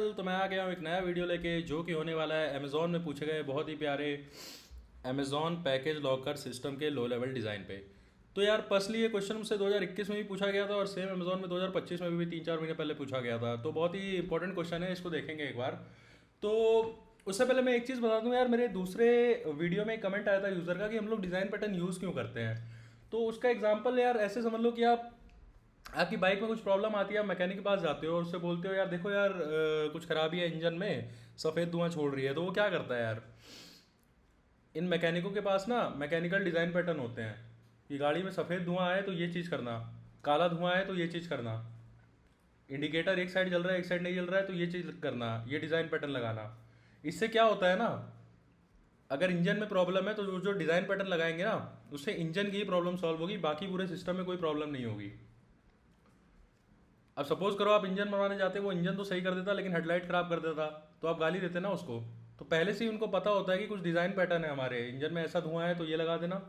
Channel. तो मैं आ गया हूँ एक नया वीडियो लेके, जो कि होने वाला है अमेज़ॉन में पूछे गए बहुत ही प्यारे अमेज़ॉन पैकेज लॉकर सिस्टम के लो लेवल डिज़ाइन पे। तो यार पर्सनली ये क्वेश्चन मुझसे 2021 में भी पूछा गया था और सेम अमेज़ॉन में 2025 में भी 3-4 महीने पहले पूछा गया था। तो बहुत ही इंपॉर्टेंट क्वेश्चन है, इसको देखेंगे एक बार। तो उससे पहले मैं एक चीज़ बता दूं यार, मेरे दूसरे वीडियो में कमेंट आया था यूज़र का कि हम लोग डिज़ाइन पैटर्न यूज़ क्यों करते हैं। तो उसका एग्जांपल यार ऐसे समझ लो कि आप आपकी बाइक में कुछ प्रॉब्लम आती है, आप मैकेनिक के पास जाते हो और उससे बोलते हो यार देखो यार कुछ खराबी है इंजन में, सफ़ेद धुआं छोड़ रही है। तो वो क्या करता है यार, इन मैकेनिकों के पास ना मैकेनिकल डिज़ाइन पैटर्न होते हैं कि गाड़ी में सफ़ेद धुआं आए तो ये चीज़ करना, काला धुआं आए तो ये चीज़ करना, इंडिकेटर एक साइड जल रहा है एक साइड नहीं जल रहा है तो ये चीज़ करना, ये डिज़ाइन पैटर्न लगाना। इससे क्या होता है ना, अगर इंजन में प्रॉब्लम है तो जो जो डिज़ाइन पैटर्न लगाएंगे ना, उससे इंजन की ही प्रॉब्लम सॉल्व होगी, बाकी पूरे सिस्टम में कोई प्रॉब्लम नहीं होगी। अब सपोज करो आप इंजन बनवाने जाते, वो इंजन तो सही कर देता लेकिन हेडलाइट खराब कर देता, तो आप गाली देते ना उसको। तो पहले से ही उनको पता होता है कि कुछ डिज़ाइन पैटर्न है, हमारे इंजन में ऐसा धुआं है तो ये लगा देना,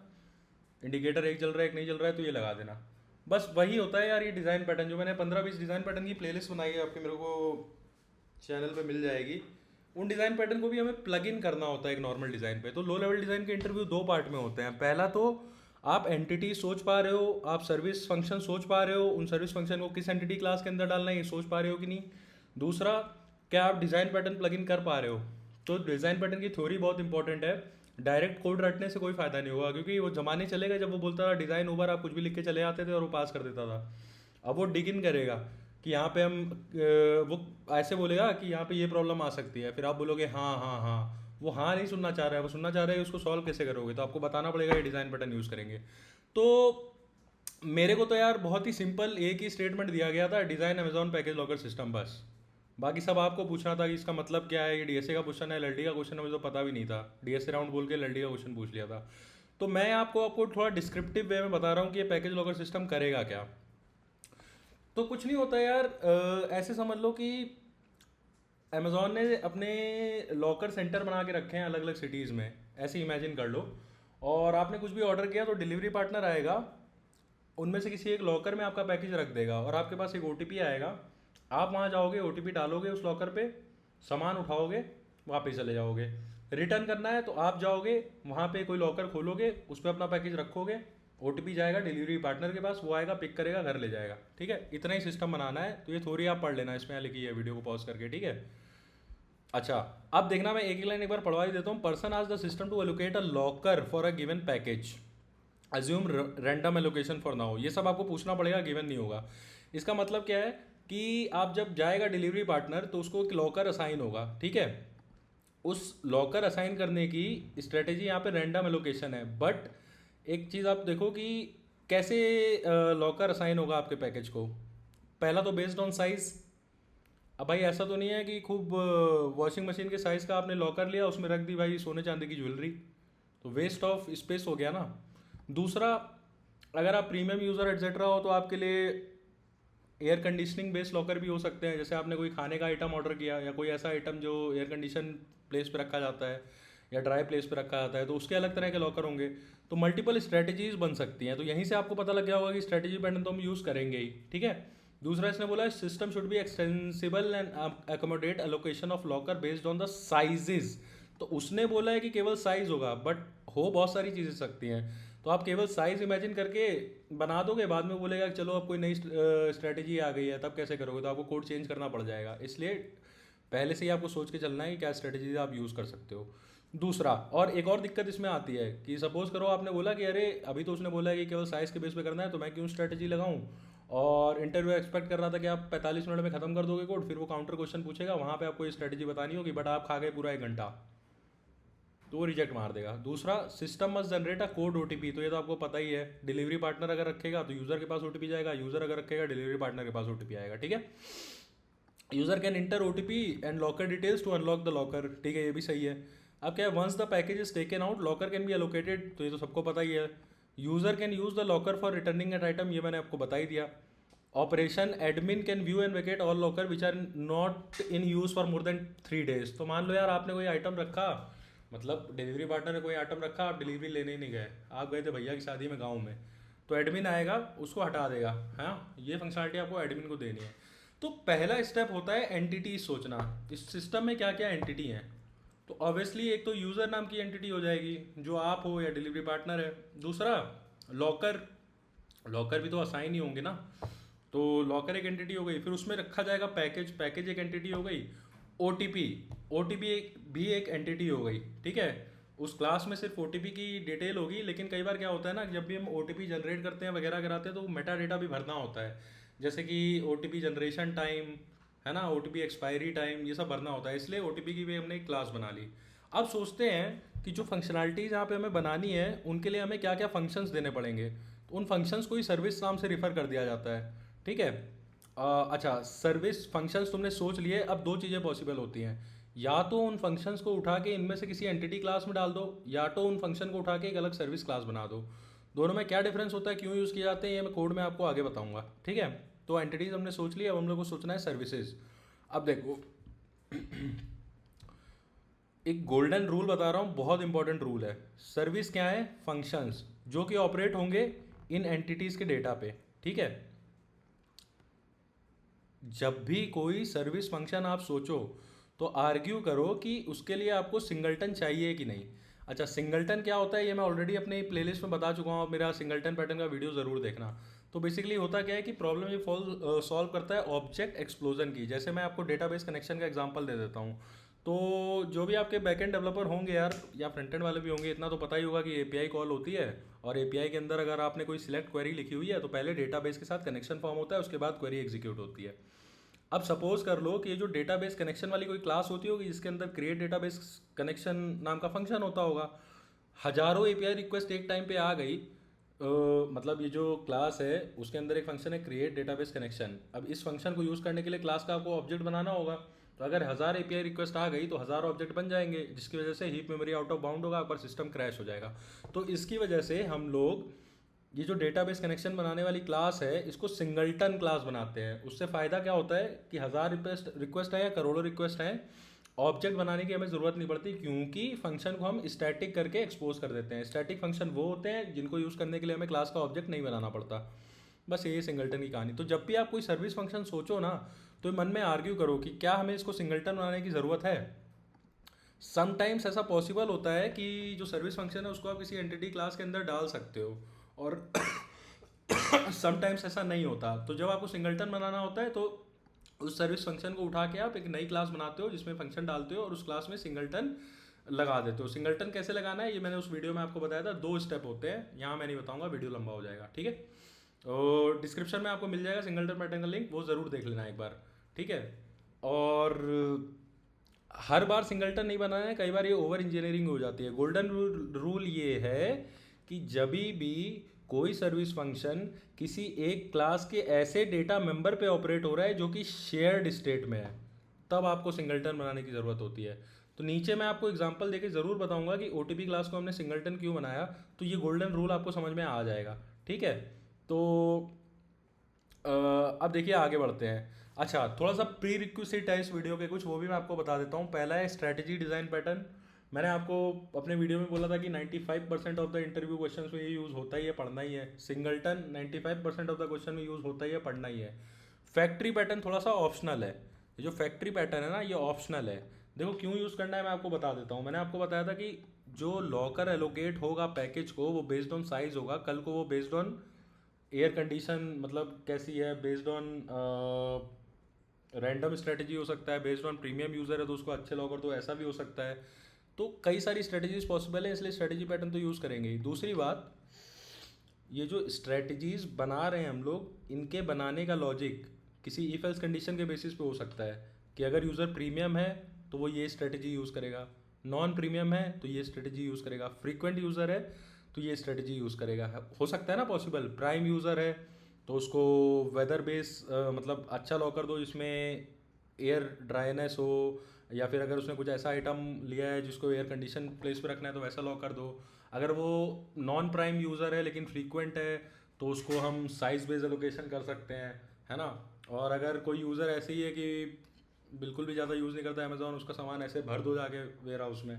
इंडिकेटर एक जल रहा है एक नहीं जल रहा है तो ये लगा देना। बस वही होता है यार ये डिज़ाइन पैटर्न। जो मैंने 15-20 डिज़ाइन पैटर्न की प्लेलिस्ट बनाई है, आपके मेरे को चैनल पे मिल जाएगी। उन डिज़ाइन पैटर्न को भी हमें प्लग इन करना होता है एक नॉर्मल डिज़ाइन पे। तो लो लेवल डिज़ाइन के इंटरव्यू दो पार्ट में होते हैं। पहला तो आप एंटिटी सोच पा रहे हो, आप सर्विस फंक्शन सोच पा रहे हो, उन सर्विस फंक्शन को किस एंटिटी क्लास के अंदर डालना है ये सोच पा रहे हो कि नहीं। दूसरा, क्या आप डिज़ाइन पैटर्न प्लग इन कर पा रहे हो। तो डिज़ाइन पैटर्न की थ्योरी बहुत इंपॉर्टेंट है। डायरेक्ट कोड रटने से कोई फ़ायदा नहीं होगा, क्योंकि वो जमाने चलेगा जब वो बोलता था डिज़ाइन ओवर, आप कुछ भी लिख के चले आते थे और वो पास कर देता था। अब वो डिग इन करेगा कि यहाँ पे हम वो ऐसे बोलेगा कि यहाँ पे ये प्रॉब्लम आ सकती है, फिर आप बोलोगे हाँ हाँ हाँ। वो हाँ नहीं सुनना चाह रहा है, वो सुनना चाह रहा है उसको सॉल्व कैसे करोगे, तो आपको बताना पड़ेगा ये डिज़ाइन पैटर्न यूज़ करेंगे। तो मेरे को तो यार बहुत ही सिंपल एक ही स्टेटमेंट दिया गया था, design Amazon package locker system, बस। बाकी सब आपको पूछना था कि इसका मतलब क्या है, ये डीएसए का क्वेश्चन है, एलडी का क्वेश्चन है, मुझे तो पता भी नहीं था। डीएसए राउंड बोल के एलडी का क्वेश्चन पूछ लिया था। तो मैं आपको थोड़ा डिस्क्रिप्टिव वे में बता रहा हूँ कि ये पैकेज लॉकर सिस्टम करेगा क्या। तो कुछ नहीं होता यार, ऐसे समझ लो कि अमेज़ॉन ने अपने लॉकर सेंटर बना के रखे हैं अलग अलग सिटीज़ में, ऐसे इमेजिन कर लो। और आपने कुछ भी ऑर्डर किया तो डिलीवरी पार्टनर आएगा, उनमें से किसी एक लॉकर में आपका पैकेज रख देगा और आपके पास एक ओटीपी आएगा। आप वहाँ जाओगे, ओटीपी डालोगे उस लॉकर पे, सामान उठाओगे, वापस चले जाओगे। रिटर्न करना है तो आप जाओगे वहाँ पे, कोई लॉकर खोलोगे, उस पर अपना पैकेज रखोगे, ओटीपी जाएगा डिलीवरी पार्टनर के पास, वो आएगा पिक करेगा घर ले जाएगा। ठीक है, इतना ही सिस्टम बनाना है। तो ये थोड़ी आप पढ़ लेना, इसमें यहाँ लिखी है, वीडियो को पॉज करके, ठीक है। अच्छा, अब देखना, मैं एक ही लाइन एक बार पढ़वा ही देता हूँ। पर्सन आज the system to allocate a locker for a given package, assume random allocation for now. ये सब आपको पूछना पड़ेगा, गिवन नहीं होगा। इसका मतलब क्या है कि आप जब जाएगा डिलीवरी पार्टनर तो उसको एक लॉकर असाइन होगा, ठीक है। उस लॉकर असाइन करने की स्ट्रेटेजी यहाँ पे रैंडम एलोकेशन है। बट एक चीज़ आप देखो कि कैसे लॉकर असाइन होगा आपके पैकेज को। पहला तो बेस्ड ऑन साइज़। अब भाई ऐसा तो नहीं है कि खूब वॉशिंग मशीन के साइज़ का आपने लॉकर लिया, उसमें रख दी भाई सोने चांदी की ज्वेलरी, तो वेस्ट ऑफ स्पेस हो गया ना। दूसरा, अगर आप प्रीमियम यूज़र एटसेट्रा हो तो आपके लिए एयर कंडीशनिंग बेस्ड लॉकर भी हो सकते हैं। जैसे आपने कोई खाने का आइटम ऑर्डर किया या कोई ऐसा आइटम जो एयर कंडीशन प्लेस पे रखा जाता है या ड्राई प्लेस पे रखा जाता है, तो उसके अलग तरह के लॉकर होंगे। तो मल्टीपल स्ट्रेटजीज बन सकती हैं। तो यहीं से आपको पता लग गया होगा कि स्ट्रेटजी पैटर्न तो हम यूज़ करेंगे ही, ठीक है। दूसरा, इसने बोला है system should be extensible and accommodate allocation of locker based on the sizes. तो उसने बोला है कि केवल साइज होगा, बट हो बहुत सारी चीज़ें सकती हैं। तो आप केवल साइज इमेजिन करके बना दोगे, बाद में बोलेगा कि चलो अब कोई नई स्ट्रेटेजी आ गई है, तब कैसे करोगे, तो आपको कोड चेंज करना पड़ जाएगा। इसलिए पहले से ही आपको सोच के चलना है कि क्या स्ट्रेटेजी आप यूज़ कर सकते हो। दूसरा, और एक और दिक्कत इसमें आती है कि सपोज करो आपने बोला कि अरे अभी तो उसने बोला है कि केवल साइज़ के बेस पे करना है, तो मैं क्यों स्ट्रेटेजी लगाऊं। और इंटरव्यू एक्सपेक्ट कर रहा था कि आप 45 मिनट में खत्म कर दोगे कोड, फिर वो काउंटर क्वेश्चन पूछेगा, वहाँ पे आपको ये स्ट्रेटेजी बतानी होगी, बट आप खा गए पूरा 1 घंटा, तो वो रिजेक्ट मार देगा। दूसरा, system must generate a code OTP. तो ये तो आपको पता ही है, डिलीवरी पार्टनर अगर रखेगा तो यूज़र के पास ओटीपी जाएगा, यूज़र अगर रखेगा डिलीवरी पार्टनर के पास ओटीपी आएगा, ठीक है। User can enter OTP and locker details to unlock the locker, ठीक है, ये भी सही है। अब क्या है, once the package is taken out locker can be allocated, तो ये तो सबको पता ही है। User can use the locker for returning at item, ये मैंने आपको बता ही दिया। Operation admin can view and vacate all locker which are not in use for more than 3 days। तो मान लो यार आपने कोई आइटम रखा, मतलब डिलीवरी पार्टनर ने कोई आइटम रखा, आप डिलीवरी लेने ही नहीं गए, आप गए थे भैया की शादी में गाँव में, तो एडमिन आएगा उसको हटा देगा। हाँ, ये फंक्शनलिटी आपको एडमिन को देनी है। तो पहला स्टेप होता है एंटिटी सोचना, इस सिस्टम में क्या क्या एंटिटी हैं। तो ऑब्वियसली एक तो यूज़र नाम की एंटिटी हो जाएगी जो आप हो या डिलीवरी पार्टनर है। दूसरा लॉकर, लॉकर भी तो असाइन ही होंगे ना, तो लॉकर एक एंटिटी हो गई। फिर उसमें रखा जाएगा पैकेज, पैकेज एक एंटिटी हो गई। ओटीपी, ओटीपी भी एक एंटिटी हो गई, ठीक है। उस क्लास में सिर्फ ओटीपी की डिटेल होगी, लेकिन कई बार क्या होता है ना, जब भी हम ओटीपी जनरेट करते हैं वगैरह कराते हैं तो मेटा डेटा भी भरना होता है, जैसे कि ओटीपी जनरेशन टाइम है ना, ओटीपी एक्सपायरी टाइम, ये सब भरना होता है। इसलिए ओटीपी की भी हमने एक क्लास बना ली। अब सोचते हैं कि जो फंक्शनैलिटीज़ यहाँ पे हमें बनानी है उनके लिए हमें क्या क्या फंक्शंस देने पड़ेंगे। तो उन फंक्शंस को ही सर्विस नाम से रिफ़र कर दिया जाता है, ठीक है। अच्छा, सर्विस फंक्शंस तुमने सोच लिए। अब दो चीज़ें पॉसिबल होती हैं, या तो उन फंक्शंस को उठा के इनमें से किसी एंटिटी क्लास में डाल दो, या तो उन फंक्शन को उठा के एक अलग सर्विस क्लास बना दो। दोनों में क्या डिफरेंस होता है, क्यों यूज़ किए जाते हैं, ये मैं कोड में आपको आगे बताऊंगा, ठीक है। तो एंटिटीज हमने सोच ली, अब हम लोग को सोचना है सर्विसेज। अब देखो एक गोल्डन रूल बता रहा हूँ, बहुत इंपॉर्टेंट रूल है। सर्विस क्या है, फंक्शंस जो कि ऑपरेट होंगे इन एंटिटीज़ के डेटा पे, ठीक है। जब भी कोई सर्विस फंक्शन आप सोचो तो आर्ग्यू करो कि उसके लिए आपको सिंगलटन चाहिए कि नहीं। अच्छा, सिंगलटन क्या होता है ये मैं ऑलरेडी अपने प्लेलिस्ट में बता चुका हूँ, आप मेरा सिंगलटन पैटर्न का वीडियो ज़रूर देखना। तो बेसिकली होता क्या है कि प्रॉब्लम ये सॉल्व करता है ऑब्जेक्ट एक्सप्लोजन की। जैसे मैं आपको डेटाबेस कनेक्शन का एग्जांपल दे देता हूँ। तो जो भी आपके बैकएंड डेवलपर होंगे यार, या फ्रंट एंड वाले भी होंगे, इतना तो पता ही होगा कि एपीआई कॉल होती है, और एपीआई के अंदर अगर आपने कोई सिलेक्ट क्वेरी लिखी हुई है तो पहले डेटाबेस के साथ कनेक्शन फॉर्म होता है, उसके बाद क्वेरी एग्जीक्यूट होती है। अब सपोज कर लो कि ये जो डेटाबेस कनेक्शन वाली कोई क्लास होती होगी जिसके अंदर क्रिएट डेटाबेस कनेक्शन नाम का फंक्शन होता होगा। हजारों एपीआई रिक्वेस्ट एक टाइम पे आ गई, मतलब ये जो क्लास है उसके अंदर एक फंक्शन है क्रिएट डेटाबेस कनेक्शन। अब इस फंक्शन को यूज़ करने के लिए क्लास का आपको ऑब्जेक्ट बनाना होगा। तो अगर 1000 एपीआई रिक्वेस्ट आ गई तो 1000 ऑब्जेक्ट बन जाएंगे, जिसकी वजह से heap memory out of bound होगा और सिस्टम क्रैश हो जाएगा। तो इसकी वजह से हम लोग ये जो डेटाबेस कनेक्शन बनाने वाली क्लास है इसको सिंगलटन क्लास बनाते हैं। उससे फ़ायदा क्या होता है कि 1000 रिक्वेस्ट रिक्वेस्ट है या करोड़ों रिक्वेस्ट हैं, ऑब्जेक्ट बनाने की हमें ज़रूरत नहीं पड़ती, क्योंकि फंक्शन को हम स्टैटिक करके एक्सपोज कर देते हैं। स्टैटिक फंक्शन वो होते हैं जिनको यूज़ करने के लिए हमें क्लास का ऑब्जेक्ट नहीं बनाना पड़ता। बस ये सिंगलटन की कहानी। तो जब भी आप कोई सर्विस फंक्शन सोचो ना, तो मन में आर्ग्यू करो कि क्या हमें इसको सिंगलटन बनाने की ज़रूरत है। समटाइम्स ऐसा पॉसिबल होता है कि जो सर्विस फंक्शन है उसको आप किसी एंटिटी क्लास के अंदर डाल सकते हो, और समटाइम्स ऐसा नहीं होता। तो जब आपको सिंगलटन बनाना होता है तो उस सर्विस फंक्शन को उठा के आप एक नई क्लास बनाते हो जिसमें फंक्शन डालते हो और उस क्लास में सिंगलटन लगा देते हो। सिंगलटन कैसे लगाना है ये मैंने उस वीडियो में आपको बताया था, 2 स्टेप होते हैं, यहाँ मैं नहीं बताऊंगा, वीडियो लंबा हो जाएगा, ठीक है। और डिस्क्रिप्शन में आपको मिल जाएगा सिंगलटन पैटर्न का लिंक, वो ज़रूर देख लेना एक बार, ठीक है। और हर बार सिंगलटन नहीं बनाना है, कई बार ये ओवर इंजीनियरिंग हो जाती है। गोल्डन रूल ये है कि जब भी कोई सर्विस फंक्शन किसी एक क्लास के ऐसे डेटा मेंबर पे ऑपरेट हो रहा है जो कि शेयर्ड स्टेट में है, तब आपको सिंगलटन बनाने की ज़रूरत होती है। तो नीचे मैं आपको एग्जांपल देके ज़रूर बताऊंगा कि ओटीपी क्लास को हमने सिंगलटन क्यों बनाया, तो ये गोल्डन रूल आपको समझ में आ जाएगा, ठीक है। तो अब देखिए आगे बढ़ते हैं। अच्छा, थोड़ा सा प्री रिक्विजिट है इस वीडियो के कुछ, वो भी मैं आपको बता देता हूँ। पहला है स्ट्रेटजी डिज़ाइन पैटर्न। मैंने आपको अपने वीडियो में बोला था कि 95% ऑफ द इंटरव्यू क्वेश्चन में ये यूज़ होता ही है, पढ़ना ही है। सिंगलटन 95% ऑफ द क्वेश्चन में यूज़ होता ही है, पढ़ना ही है। फैक्ट्री पैटर्न थोड़ा सा ऑप्शनल है। ये जो फैक्ट्री पैटर्न है ना, ये ऑप्शनल है। देखो क्यों यूज़ करना है मैं आपको बता देता हूँ। मैंने आपको बताया था कि जो लॉकर एलोकेट होगा पैकेज को वो बेस्ड ऑन साइज होगा, कल को वो बेस्ड ऑन एयर कंडीशन, मतलब कैसी है, बेस्ड ऑन रैंडम स्ट्रेटजी हो सकता है, बेस्ड ऑन प्रीमियम यूज़र है तो उसको अच्छे लॉकर तो ऐसा भी हो सकता है। तो कई सारी स्ट्रेटजीज पॉसिबल है, इसलिए स्ट्रेटजी पैटर्न तो यूज़ करेंगे ही। दूसरी बात, ये जो स्ट्रेटजीज बना रहे हैं हम लोग, इनके बनाने का लॉजिक किसी इफ एल्स कंडीशन के बेसिस पे हो सकता है कि अगर यूज़र प्रीमियम है तो वो ये स्ट्रेटजी यूज़ करेगा, नॉन प्रीमियम है तो ये स्ट्रेटजी यूज़ करेगा, फ्रीक्वेंट यूज़र है तो ये स्ट्रेटजी यूज़ करेगा। हो सकता है ना पॉसिबल, प्राइम यूज़र है तो उसको वेदर बेस मतलब अच्छा लॉकर दो जिसमें एयर ड्राइनेस हो, या फिर अगर उसने कुछ ऐसा आइटम लिया है जिसको एयर कंडीशन प्लेस पे रखना है तो वैसा लॉकर दो। अगर वो नॉन प्राइम यूज़र है लेकिन फ्रीक्वेंट है तो उसको हम साइज बेस्ड एलोकेशन कर सकते हैं, है ना। और अगर कोई यूज़र ऐसे ही है कि बिल्कुल भी ज़्यादा यूज़ नहीं करता अमेज़ॉन, उसका सामान ऐसे भर दो जाके वेयर हाउस में।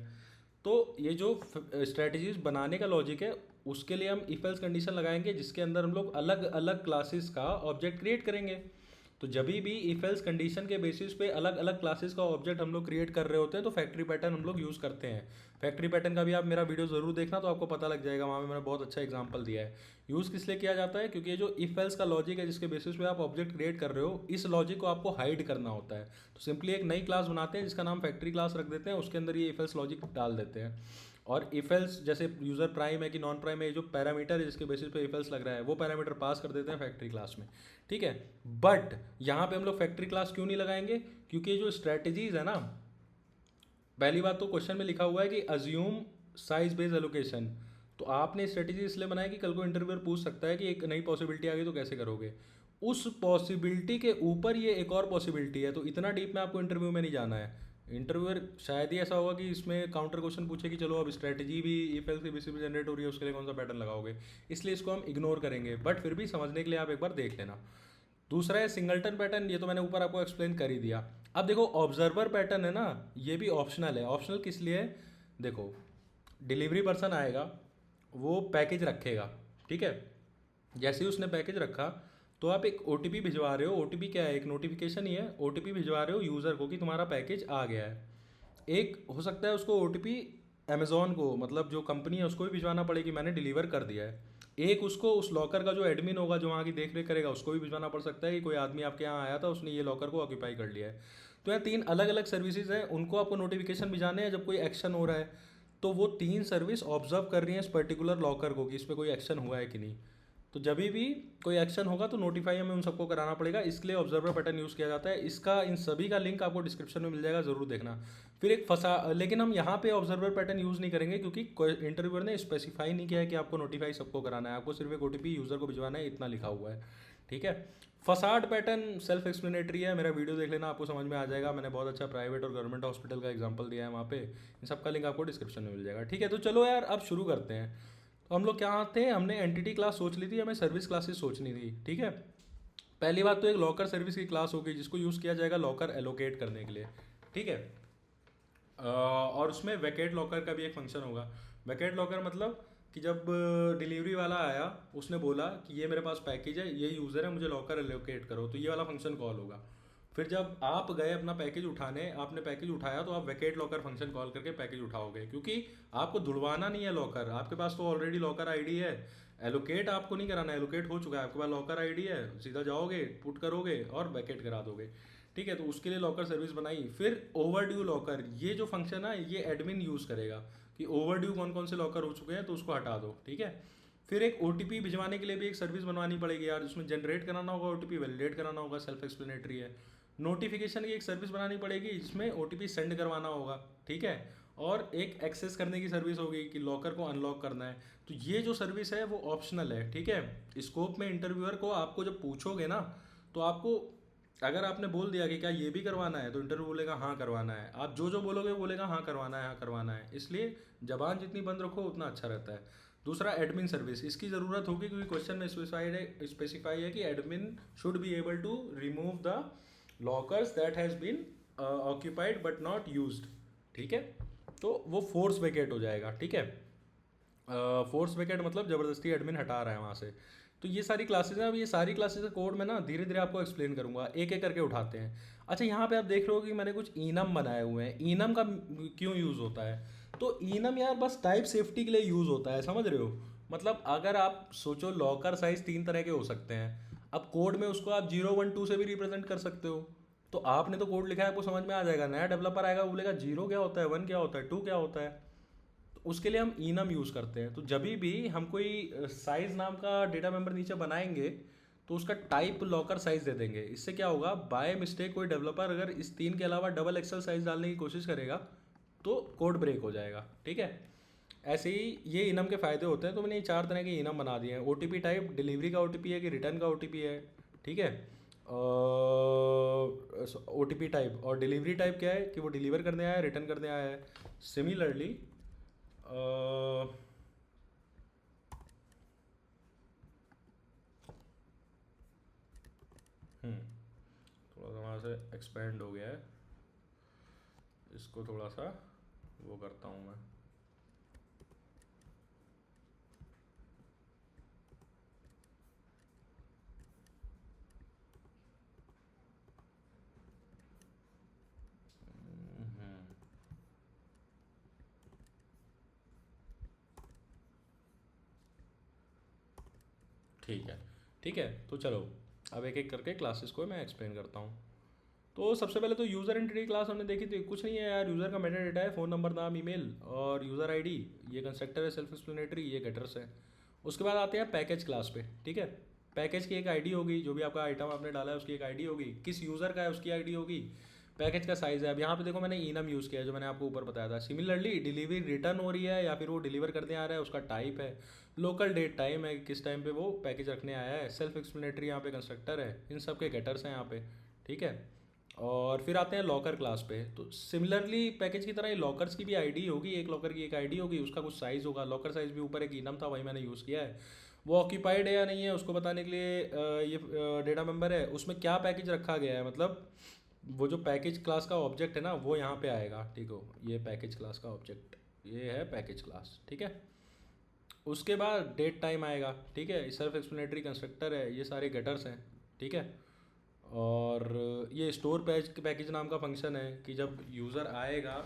तो ये जो स्ट्रेटजीज बनाने का लॉजिक है उसके लिए हम इफ एल्स कंडीशन लगाएंगे जिसके अंदर हम लोग अलग अलग क्लासेस का ऑब्जेक्ट क्रिएट करेंगे। तो जब भी इफ एल्स कंडीशन के बेसिस पे अलग अलग क्लासेस का ऑब्जेक्ट हम लोग क्रिएट कर रहे होते हैं तो फैक्ट्री पैटर्न हम लोग यूज़ करते हैं। फैक्ट्री पैटर्न का भी आप मेरा वीडियो ज़रूर देखना, तो आपको पता लग जाएगा, वहाँ में मैंने बहुत अच्छा एग्जांपल दिया है। यूज़ किस लिए किया जाता है, क्योंकि ये जो इफ एल्स का लॉजिक है जिसके बेसिस पे आप ऑब्जेक्ट क्रिएट कर रहे हो, इस लॉजिक को आपको हाइड करना होता है। तो सिंपली एक नई क्लास बनाते हैं जिसका नाम फैक्ट्री क्लास रख देते हैं, उसके अंदर ये इफ एल्स लॉजिक डाल देते हैं। और इफ एल्स जैसे यूज़र प्राइम है कि नॉन प्राइम है, ये जो पैरामीटर है जिसके बेसिस पे इफ एल्स लग रहा है वो पैरामीटर पास कर देते हैं फैक्ट्री क्लास में। ठीक है, बट यहाँ पे हम लोग फैक्ट्री क्लास क्यों नहीं लगाएंगे, क्योंकि ये जो स्ट्रेटजीज है ना, पहली बात तो क्वेश्चन में लिखा हुआ है कि अज्यूम साइज बेस्ड एलोकेशन। तो आपने स्ट्रेटजी इसलिए बनाया कि कल को इंटरव्यूअर पूछ सकता है कि एक नई पॉसिबिलिटी आ गई तो कैसे करोगे। उस पॉसिबिलिटी के ऊपर ये एक और पॉसिबिलिटी है, तो इतना डीप में आपको इंटरव्यू में नहीं जाना है। इंटरव्यूअर शायद ही ऐसा होगा कि इसमें काउंटर क्वेश्चन पूछे कि चलो अब स्ट्रेटजी भी इफ एल्स के बेसिस पे जनरेट हो रही है, उसके लिए कौन सा पैटर्न लगाओगे, इसलिए इसको हम इग्नोर करेंगे। बट फिर भी समझने के लिए आप एक बार देख लेना। दूसरा है सिंगलटन पैटर्न, ये तो मैंने ऊपर आपको एक्सप्लेन कर ही दिया। अब देखो ऑब्जर्वर पैटर्न है ना, ये भी ऑप्शनल है। ऑप्शनल किस लिए है, देखो डिलीवरी पर्सन आएगा, वो पैकेज रखेगा, ठीक है। जैसे ही उसने पैकेज रखा तो आप एक ओ भिजवा रहे हो। ओ क्या है, एक नोटिफिकेशन ही है। ओ भिजवा रहे हो यूज़र को कि तुम्हारा पैकेज आ गया है। एक हो सकता है उसको ओ अमेज़ॉन को, मतलब जो कंपनी है उसको भी भिजवाना पड़े कि मैंने डिलीवर कर दिया है। एक उसको उस लॉकर का जो एडमिन होगा जो वहाँ की देख रेख करेगा उसको भी भिजवाना पड़ सकता है कि कोई आदमी आपके यहाँ आया था, उसने ये लॉकर को ऑक्यूपाई कर लिया है। तो यहाँ तीन अलग अलग सर्विसेज हैं, उनको आपको नोटिफिकेशन भिजाने हैं जब कोई एक्शन हो रहा है। तो वो तीन सर्विस ऑब्जर्व कर रही है इस पर्टिकुलर लॉकर को कि इस पर कोई एक्शन हुआ है कि नहीं। तो जब भी कोई एक्शन होगा तो नोटिफाई हमें उन सबको कराना पड़ेगा, इसलिए ऑब्जर्वर पैटर्न यूज़ किया जाता है। इसका इन सभी का लिंक आपको डिस्क्रिप्शन में मिल जाएगा, ज़रूर देखना। फिर एक फंसा, लेकिन हम यहाँ पे ऑब्जर्वर पैटर्न यूज़ नहीं करेंगे क्योंकि इंटरव्यूअर ने स्पेसिफाई नहीं किया है कि आपको नोटिफाई सबको कराना है, आपको सिर्फ एक ओटीपी यूज़र को भिजवाना है, इतना लिखा हुआ है। ठीक है, फसाड पैटर्न सेल्फ एक्सप्लेनेटरी है, मेरा वीडियो देख लेना, आपको समझ में आ जाएगा। मैंने बहुत अच्छा प्राइवेट और गवर्नमेंट हॉस्पिटल का एग्जांपल दिया है वहाँ पे, इन सबका लिंक आपको डिस्क्रिप्शन में मिल जाएगा। ठीक है, तो चलो यार अब शुरू करते हैं। तो हम लोग क्या थे, हमने एंटिटी क्लास सोच ली थी, हमें सर्विस क्लासेस सोचनी थी। ठीक है, पहली बात तो एक लॉकर सर्विस की क्लास होगी जिसको यूज़ किया जाएगा लॉकर एलोकेट करने के लिए। ठीक है, और उसमें वैकेट लॉकर का भी एक फंक्शन होगा। वैकेट लॉकर मतलब कि जब डिलीवरी वाला आया, उसने बोला कि ये मेरे पास पैकेज है, ये यूज़र है, मुझे लॉकर एलोकेट करो, तो ये वाला फंक्शन कॉल होगा। फिर जब आप गए अपना पैकेज उठाने, आपने पैकेज उठाया, तो आप वैकेट लॉकर फंक्शन कॉल करके पैकेज उठाओगे, क्योंकि आपको धुलवाना नहीं है लॉकर, आपके पास तो ऑलरेडी लॉकर आईडी है। एलोकेट आपको नहीं कराना है, एलोकेट हो चुका है, आपके पास लॉकर आईडी है, सीधा जाओगे पुट करोगे और वैकेट करा दोगे। ठीक है, तो उसके लिए लॉकर सर्विस बनाई। फिर ओवर ड्यू लॉकर, ये जो फंक्शन है ये एडमिन यूज़ करेगा कि ओवर ड्यू कौन कौन से लॉकर हो चुके हैं तो उसको हटा दो। ठीक है, फिर एक ओ भिजवाने के लिए भी एक सर्विस बनवानी पड़ेगी यार, जिसमें जनरेट कराना होगा ओ वैलिडेट कराना होगा, सेल्फ एक्सप्लेनेटरी है। नोटिफिकेशन की एक सर्विस बनानी पड़ेगी जिसमें ओ सेंड करवाना होगा। ठीक है, और एक एक्सेस करने की सर्विस होगी कि लॉकर को अनलॉक करना है। तो ये जो सर्विस है वो ऑप्शनल है। ठीक है, स्कोप में इंटरव्यूअर को आपको जब पूछोगे ना, तो आपको अगर आपने बोल दिया कि क्या ये भी करवाना है, तो इंटरव्यू बोलेगा हाँ करवाना है। आप जो जो बोलोगे वो बोलेगा हाँ करवाना है, हाँ करवाना है। इसलिए जबान जितनी बंद रखो उतना अच्छा रहता है। दूसरा एडमिन सर्विस, इसकी ज़रूरत होगी क्योंकि क्वेश्चन में स्पेसिफाई है कि admin should be able to remove the lockers that has been occupied but not used. ठीक है, तो वो फोर्स वेकेट हो जाएगा। ठीक है, फोर्स वेकेट मतलब ज़बरदस्ती एडमिन हटा रहा है वहाँ से। तो ये सारी क्लासेज हैं। अब ये सारी क्लासेज का कोड मैं ना धीरे धीरे आपको एक्सप्लेन करूँगा, एक एक करके उठाते हैं। अच्छा, यहाँ पे आप देख रहे हो कि मैंने कुछ इनम बनाए हुए हैं। इनम का क्यों यूज़ होता है, तो इनम यार बस टाइप सेफ्टी के लिए यूज़ होता है, समझ रहे हो। मतलब अगर आप सोचो लॉकर साइज़ तीन तरह के हो सकते हैं, अब कोड में उसको आप 0 1 2 से भी रिप्रेजेंट कर सकते हो। तो आपने तो कोड लिखा है, आपको समझ में आ जाएगा। नया डेवलपर आएगा, वो बोलेगा 0 क्या होता है, 1 क्या होता है, 2 क्या होता है। तो उसके लिए हम इनम यूज़ करते हैं। तो जब भी हम कोई साइज नाम का डेटा मेंबर नीचे बनाएंगे तो उसका टाइप लॉकर साइज दे देंगे। इससे क्या होगा, बाय मिस्टेक कोई डेवलपर अगर इस तीन के अलावा डबल एक्सेल साइज डालने की कोशिश करेगा तो कोड ब्रेक हो जाएगा। ठीक है, ऐसे ही ये इनम के फ़ायदे होते हैं। तो मैंने ये चार तरह के इनम बना दिए हैं। ओ टाइप डिलीवरी का ओ है कि रिटर्न का ओ है। ठीक है, ओ टाइप और डिलीवरी टाइप क्या है कि वो डिलीवर करने आया है, रिटर्न करने आया है। सिमिलरली थोड़ा सा वहाँ से एक्सपेंड हो गया है, इसको थोड़ा सा वो करता हूँ मैं। ठीक है। ठीक है, तो चलो अब एक एक करके क्लासेस को मैं एक्सप्लेन करता हूँ। तो सबसे पहले तो यूज़र एंटिटी क्लास हमने देखी थी, कुछ नहीं है यार, यूज़र का मेटा डेटा है, फ़ोन नंबर, नाम, ईमेल और यूज़र आईडी, ये कंस्ट्रक्टर है सेल्फ एक्सप्लेनेटरी, ये गेटर्स है। उसके बाद आते हैं पैकेज क्लास पे। ठीक है, पैकेज की एक आईडी होगी, जो भी आपका आइटम आपने डाला है उसकी एक आईडी होगी, किस यूज़र का है उसकी आईडी होगी, पैकेज का साइज़ है। अब यहाँ पे देखो मैंने इनम यूज़ किया है, जो मैंने आपको ऊपर बताया था। सिमिलरली डिलीवरी रिटर्न हो रही है या फिर वो डिलीवर करने आ रहा है, उसका टाइप है, लोकल डेट टाइम है, किस टाइम पे वो पैकेज रखने आया है, सेल्फ एक्सप्लेनेटरी यहाँ पे कंस्ट्रक्टर है, इन सब के गेटर्स हैं यहाँ पे। ठीक है, और फिर आते हैं लॉकर क्लास पे। तो सिमिलरली पैकेज की तरह ही लॉकर्स की भी आईडी होगी, एक लॉकर की एक आईडी होगी, उसका कुछ साइज़ होगा, लॉकर साइज़ भी ऊपर एक इनम था, वही मैंने यूज़ किया है। वो ऑक्यूपाइड है या नहीं है उसको बताने के लिए ये डेटा मेंबर है, उसमें क्या पैकेज रखा गया है, मतलब वो जो पैकेज क्लास का ऑब्जेक्ट है ना वो यहाँ पे आएगा। ठीक हो, ये पैकेज क्लास का ऑब्जेक्ट, ये है पैकेज क्लास। ठीक है, उसके बाद डेट टाइम आएगा। ठीक है, सेल्फ एक्सप्लेनेटरी कंस्ट्रक्टर है, ये सारे गेटर्स हैं। ठीक है, और ये स्टोर पैकेज नाम का फंक्शन है कि जब यूज़र आएगा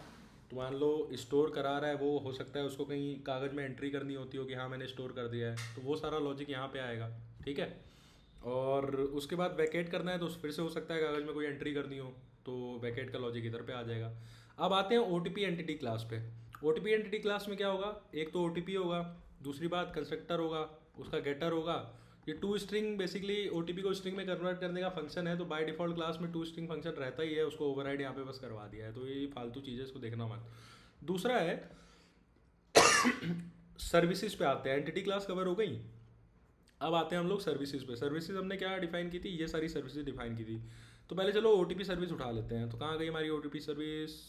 तो मान लो स्टोर करा रहा है, वो हो सकता है उसको कहीं कागज़ में एंट्री करनी होती हो कि हाँ मैंने स्टोर कर दिया है, तो वो सारा लॉजिक यहाँ पे आएगा। ठीक है, और उसके बाद वैकेट करना है तो फिर से हो सकता है कागज़ में कोई एंट्री करनी हो, तो वैकेट का लॉजिक इधर पे आ जाएगा। अब आते हैं ओ एंटिटी क्लास पे। ओ एंटिटी क्लास में क्या होगा, एक तो ओ होगा, दूसरी बात कंस्ट्रक्टर होगा, उसका गेटर होगा। ये टू स्ट्रिंग बेसिकली ओ को स्ट्रिंग में कन्वर्ट करने का फंक्शन है, तो बाय डिफॉल्ट क्लास में टू स्ट्रिंग फंक्शन रहता ही है, उसको ओवरराइड यहाँ पे बस करवा दिया है, तो ये फालतू चीज़ है, इसको देखना मत। दूसरा है सर्विसेज पे आते हैं, एंटिटी क्लास कवर हो गई। अब आते हैं हम लोग सर्विसेज पे। सर्विसेज हमने क्या डिफाइन की थी, ये सारी सर्विसेज डिफाइन की थी। तो पहले चलो ओ सर्विस उठा लेते हैं। तो कहाँ गई हमारी ओ सर्विस,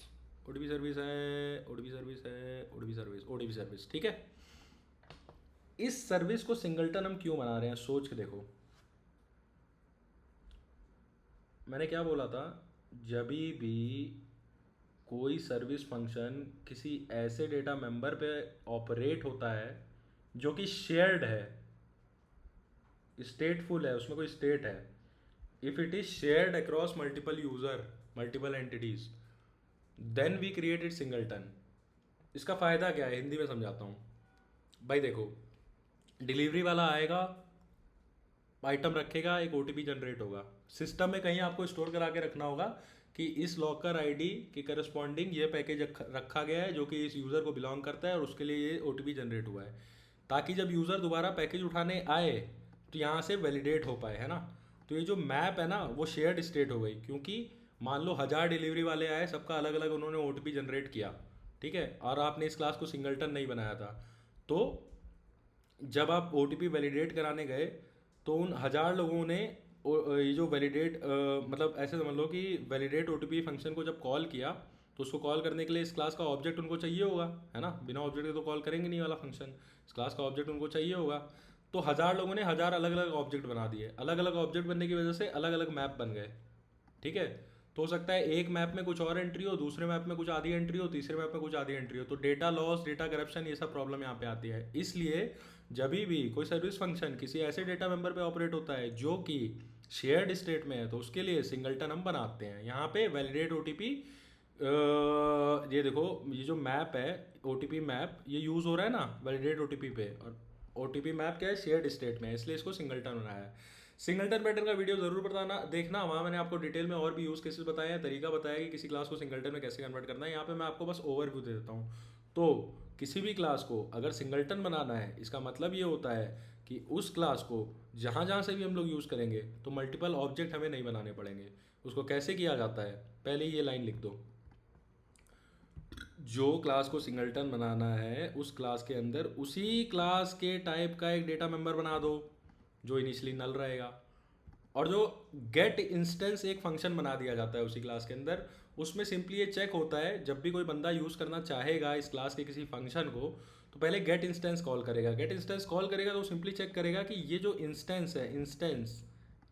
ओ सर्विस है, ओ सर्विस है, ओ सर्विस, ओ सर्विस। ठीक है, इस सर्विस को सिंगलटन हम क्यों बना रहे हैं, सोच के देखो। मैंने क्या बोला था, जब भी कोई सर्विस फंक्शन किसी ऐसे डेटा मेंबर पे ऑपरेट होता है जो कि शेयर्ड है, स्टेटफुल है, उसमें कोई स्टेट है, if it is shared across multiple user, multiple entities, then we created singleton. इसका फ़ायदा क्या है, हिंदी में समझाता हूँ। भाई देखो, डिलीवरी वाला आएगा, आइटम रखेगा, एक ओ जनरेट होगा, सिस्टम में कहीं आपको स्टोर करा के रखना होगा कि इस लॉकर आईडी के करस्पॉन्डिंग ये पैकेज रखा गया है जो कि इस यूज़र को बिलोंग करता है और उसके लिए ये ओ जनरेट हुआ है, ताकि जब यूज़र दोबारा पैकेज उठाने आए तो यहाँ से वैलिडेट हो पाए, है ना। तो ये जो मैप है ना वो शेयर्ड स्टेट हो गई, क्योंकि मान लो 1000 डिलीवरी वाले आए, सबका अलग अलग उन्होंने ओ जनरेट किया। ठीक है, और आपने इस क्लास को सिंगलटन नहीं बनाया था, तो जब आप ओ वैलिडेट कराने गए तो उन 1000 लोगों ने ये जो वैलिडेट मतलब ऐसे समझ लो कि वैलिडेट ओ फंक्शन को जब कॉल किया, तो उसको कॉल करने के लिए इस क्लास का ऑब्जेक्ट उनको चाहिए होगा, है ना, बिना ऑब्जेक्ट के तो कॉल करेंगे नहीं वाला फंक्शन, इस क्लास का ऑब्जेक्ट उनको चाहिए होगा। तो 1000 लोगों ने 1000 अलग अलग ऑब्जेक्ट बना दिए, अलग अलग ऑब्जेक्ट बनने की वजह से अलग अलग मैप बन गए। ठीक है, तो हो सकता है एक मैप में कुछ और एंट्री हो, दूसरे मैप में कुछ आधी एंट्री हो, तीसरे मैप में कुछ आधी एंट्री हो, तो डेटा लॉस, डेटा करप्शन, ये सब प्रॉब्लम यहाँ पे आती है। इसलिए जब भी कोई सर्विस फंक्शन किसी ऐसे डेटा मेंबर पे ऑपरेट होता है जो कि शेयर्ड स्टेट में है, तो उसके लिए सिंगलटन हम बनाते हैं। यहाँ पे वैलिडेट ओ ये देखो, ये जो मैप है ओ मैप, ये यूज़ हो रहा है ना वैलिडेट ओ पे, और ओ मैप क्या है, शेयर्ड स्टेट में है, इसलिए इसको सिंगलटन बनाया है। सिंगलटन पैटर्न का वीडियो जरूर बताना, देखना, वहाँ मैंने आपको डिटेल में और भी यूज़ केसेस बताए हैं, तरीका बताया कि किसी क्लास को सिंगलटन में कैसे कन्वर्ट करना है। यहाँ पे मैं आपको बस ओवरव्यू दे देता हूँ। तो किसी भी क्लास को अगर सिंगलटन बनाना है, इसका मतलब ये होता है कि उस क्लास को जहाँ जहाँ से भी हम लोग यूज़ करेंगे तो मल्टीपल ऑब्जेक्ट हमें नहीं बनाने पड़ेंगे। उसको कैसे किया जाता है, पहले ये लाइन लिख दो, जो क्लास को सिंगलटन बनाना है उस क्लास के अंदर उसी क्लास के टाइप का एक डेटा मेंबर बना दो जो इनिशियली नल रहेगा, और जो गेट इंस्टेंस एक फंक्शन बना दिया जाता है उसी क्लास के अंदर, उसमें सिंपली ये चेक होता है जब भी कोई बंदा यूज़ करना चाहेगा इस क्लास के किसी फंक्शन को, तो पहले गेट इंस्टेंस कॉल करेगा। गेट इंस्टेंस कॉल करेगा तो सिंपली चेक करेगा कि ये जो इंस्टेंस है, इंस्टेंस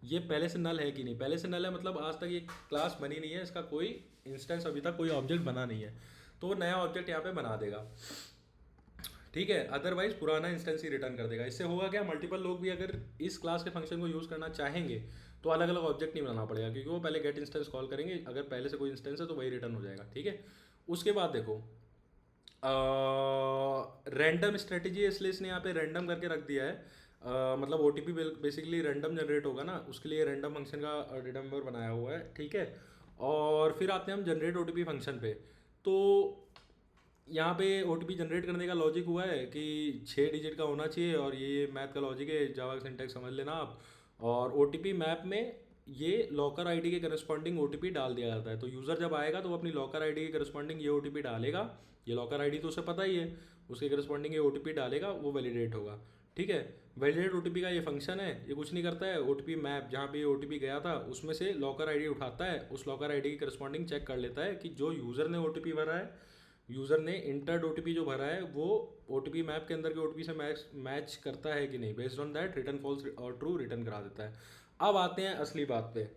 ये पहले से नल है कि नहीं। पहले से नल है मतलब आज तक ये क्लास बनी नहीं है, इसका कोई इंस्टेंस अभी तक कोई ऑब्जेक्ट बना नहीं है, तो वो नया ऑब्जेक्ट यहाँ पे बना देगा। ठीक है, अदरवाइज पुराना इंस्टेंस ही रिटर्न कर देगा। इससे होगा क्या, मल्टीपल लोग भी अगर इस क्लास के फंक्शन को यूज़ करना चाहेंगे तो अलग अलग ऑब्जेक्ट नहीं बनाना पड़ेगा, क्योंकि वो पहले गेट इंस्टेंस कॉल करेंगे, अगर पहले से कोई इंस्टेंस है तो वही रिटर्न हो जाएगा। ठीक है, उसके बाद देखो रैंडम स्ट्रेटेजी, इसलिए इसने यहाँ पे रैंडम करके रख दिया है। मतलब O T P basically random generate होगा ना, उसके लिए रैंडम फंक्शन का डेटा मेंबर बनाया हुआ है, ठीक है। और फिर आते हैं हम generate O T P function पे। तो यहाँ पे ओ टी पी जनरेट करने का लॉजिक हुआ है कि 6 डिजिट का होना चाहिए, और ये मैथ का लॉजिक है, जावा का सिंटैक्स समझ लेना आप। और ओ टी पी मैप में ये लॉकर आईडी के करस्पॉन्डिंग ओ टी पी डाल दिया जाता है। तो यूज़र जब आएगा तो वो अपनी लॉकर आईडी के करस्पॉन्डिंग ये ओ टी पी डालेगा। ये लॉकर आईडी तो उसे पता ही है, उसके करस्पॉन्डिंग ये ओ टी पी डालेगा, वो वैलिडेट होगा, ठीक है। वैलिडेट ओ टी पी का ये फंक्शन है, ये कुछ नहीं करता है, ओ टी पी मैप जहाँ पे ओ टी पी गया था उसमें से लॉकर आईडी उठाता है, उस लॉकर आईडी की करस्पॉन्डिंग चेक कर लेता है कि जो यूज़र ने ओ टी पी भरा है, यूज़र ने इंटर्ड ओ टी पी जो भरा है वो ओ टी पी मैप के अंदर के ओ टी पी से मैच करता है कि नहीं। Based on that return false और ट्रू रिटर्न करा देता है। अब आते हैं असली बात पे,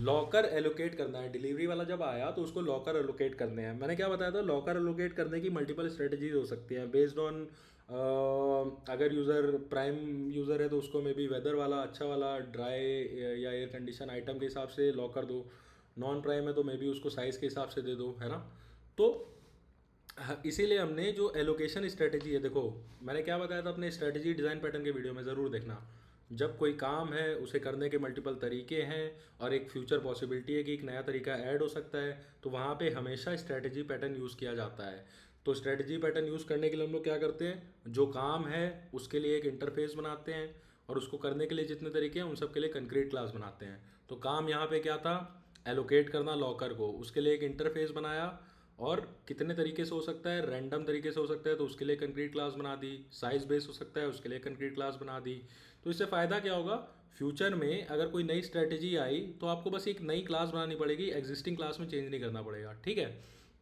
लॉकर एलोकेट करना है। डिलीवरी वाला जब आया तो उसको लॉकर एलोकेट करने हैं। मैंने क्या बताया था, लॉकर एलोकेट करने की मल्टीपल स्ट्रेटजीज हो सकती हैं बेस्ड ऑन, अगर यूज़र प्राइम यूज़र है तो उसको मे बी वेदर वाला, अच्छा वाला, ड्राई या एयर कंडीशन आइटम के हिसाब से लॉकर दो। नॉन प्राइम है तो मे बी उसको साइज़ के हिसाब से दे दो, है ना। तो हाँ, इसीलिए हमने जो एलोकेशन स्ट्रेटजी है, देखो मैंने क्या बताया था अपने स्ट्रेटजी डिज़ाइन पैटर्न के वीडियो में, ज़रूर देखना। जब कोई काम है उसे करने के मल्टीपल तरीके हैं और एक फ्यूचर पॉसिबिलिटी है कि एक नया तरीका ऐड हो सकता है, तो वहाँ पे हमेशा स्ट्रेटजी पैटर्न यूज़ किया जाता है। तो स्ट्रेटजी पैटर्न यूज़ करने के लिए हम लोग क्या करते हैं, जो काम है उसके लिए एक इंटरफेस बनाते हैं, और उसको करने के लिए जितने तरीके हैं उन सब के लिए कंक्रीट क्लास बनाते हैं। तो काम यहाँ पे क्या था, एलोकेट करना लॉकर को, उसके लिए एक इंटरफेस बनाया। और कितने तरीके से हो सकता है, रैंडम तरीके से हो सकता है तो उसके लिए कंक्रीट क्लास बना दी, साइज बेस हो सकता है उसके लिए कंक्रीट क्लास बना दी। तो इससे फ़ायदा क्या होगा, फ्यूचर में अगर कोई नई स्ट्रेटजी आई तो आपको बस एक नई क्लास बनानी पड़ेगी, एग्जिस्टिंग क्लास में चेंज नहीं करना पड़ेगा, ठीक है।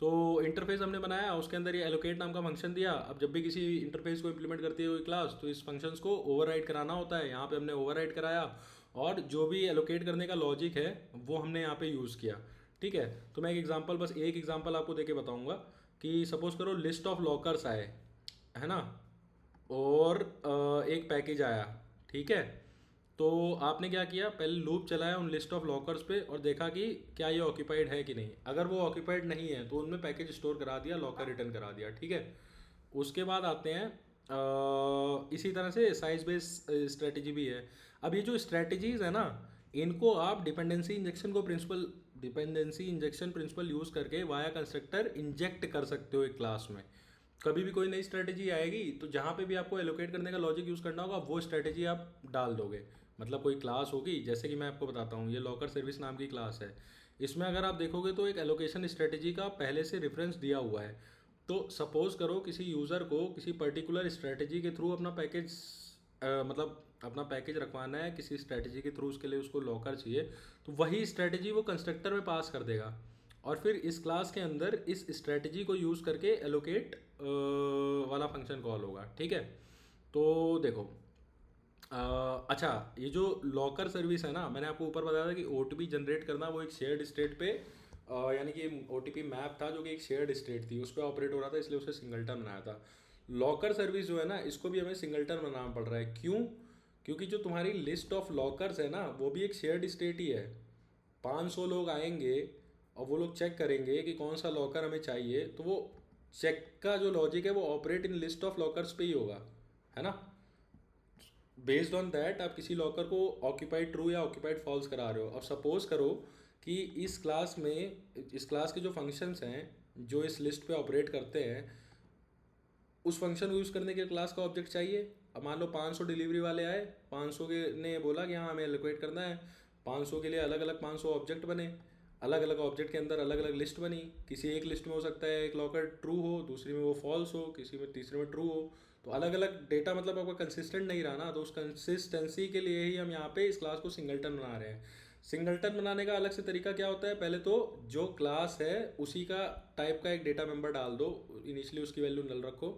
तो इंटरफेस हमने बनाया, उसके अंदर ये एलोकेट नाम का फंक्शन दिया। अब जब भी किसी इंटरफेस को इंप्लीमेंट करती है कोई क्लास, तो इस फंक्शंस को ओवरराइड कराना होता है। यहाँ पे हमने ओवरराइड कराया, और जो भी एलोकेट करने का लॉजिक है वो हमने यहाँ पे यूज़ किया, ठीक है। तो मैं एक एग्जांपल, बस एक एग्जांपल आपको देके बताऊंगा कि सपोज करो लिस्ट ऑफ लॉकर्स आए, है ना, और एक पैकेज आया, ठीक है। तो आपने क्या किया, पहले लूप चलाया उन लिस्ट ऑफ लॉकर्स पे और देखा कि क्या ये ऑक्यूपाइड है कि नहीं। अगर वो ऑक्यूपाइड नहीं है तो उनमें पैकेज स्टोर करा दिया, लॉकर रिटर्न करा दिया, ठीक है। उसके बाद आते हैं इसी तरह से साइज बेस स्ट्रेटजी भी है। अब ये जो स्ट्रेटजीज है ना, इनको आप डिपेंडेंसी इंजेक्शन प्रिंसिपल यूज़ करके वाया कंस्ट्रक्टर इंजेक्ट कर सकते हो एक क्लास में। कभी भी कोई नई स्ट्रेटजी आएगी तो जहाँ पे भी आपको एलोकेट करने का लॉजिक यूज़ करना होगा वो स्ट्रेटजी आप डाल दोगे। मतलब कोई क्लास होगी, जैसे कि मैं आपको बताता हूँ, ये लॉकर सर्विस नाम की क्लास है। इसमें अगर आप देखोगे तो एक एलोकेशन स्ट्रेटजी का पहले से रेफरेंस दिया हुआ है। तो सपोज करो किसी यूज़र को किसी पर्टिकुलर स्ट्रेटजी के थ्रू अपना पैकेज, मतलब अपना पैकेज रखवाना है किसी स्ट्रेटजी के थ्रू, उसके लिए उसको लॉकर चाहिए, तो वही स्ट्रेटजी वो कंस्ट्रक्टर में पास कर देगा। और फिर इस क्लास के अंदर इस स्ट्रेटजी को यूज़ करके एलोकेट वाला फंक्शन कॉल होगा, ठीक है। तो देखो, अच्छा, ये जो लॉकर सर्विस है ना, मैंने आपको ऊपर बताया था कि ओ जनरेट करना वो एक शेयर्ड स्टेट पे, यानी कि ओ मैप था जो कि एक शेयर्ड स्टेट थी उस पर ऑपरेट हो रहा था, इसलिए उसे सिंगलटन बनाया था। लॉकर सर्विस जो है ना, इसको भी हमें सिंगलटन बनाना पड़ रहा है। क्यों? क्योंकि जो तुम्हारी लिस्ट ऑफ लॉकर्स है ना, वो भी एक शेयर्ड स्टेट ही है। 500 लोग आएंगे और वो लोग चेक करेंगे कि कौन सा लॉकर हमें चाहिए, तो वो चेक का जो लॉजिक है वो operate in list of lockers पे ही होगा, है ना। बेस्ड ऑन दैट आप किसी लॉकर को ऑक्यूपाइड ट्रू या ऑक्यूपाइड फॉल्स करा रहे हो। अब सपोज करो कि इस क्लास में, इस क्लास के जो फंक्शंस हैं जो इस लिस्ट पे ऑपरेट करते हैं, उस फंक्शन को यूज़ करने के लिए क्लास का ऑब्जेक्ट चाहिए। अब मान लो 500 डिलीवरी वाले आए, 500 के ने बोला कि हाँ हमें एलोकेट करना है, 500 के लिए अलग अलग 500 ऑब्जेक्ट बने, अलग अलग ऑब्जेक्ट के अंदर अलग अलग लिस्ट बनी। किसी एक लिस्ट में हो सकता है एक लॉकर ट्रू हो, दूसरी में वो फॉल्स हो, किसी में तीसरे में ट्रू हो। तो अलग अलग डेटा मतलब आपका कंसिस्टेंट नहीं रहा ना, तो उस कंसिस्टेंसी के लिए ही हम यहाँ पे इस क्लास को सिंगलटन बना रहे हैं। सिंगलटन बनाने का अलग से तरीका क्या होता है, पहले तो जो क्लास है उसी का टाइप का एक डेटा मेंबर डाल दो, इनिशियली उसकी वैल्यू नल रखो।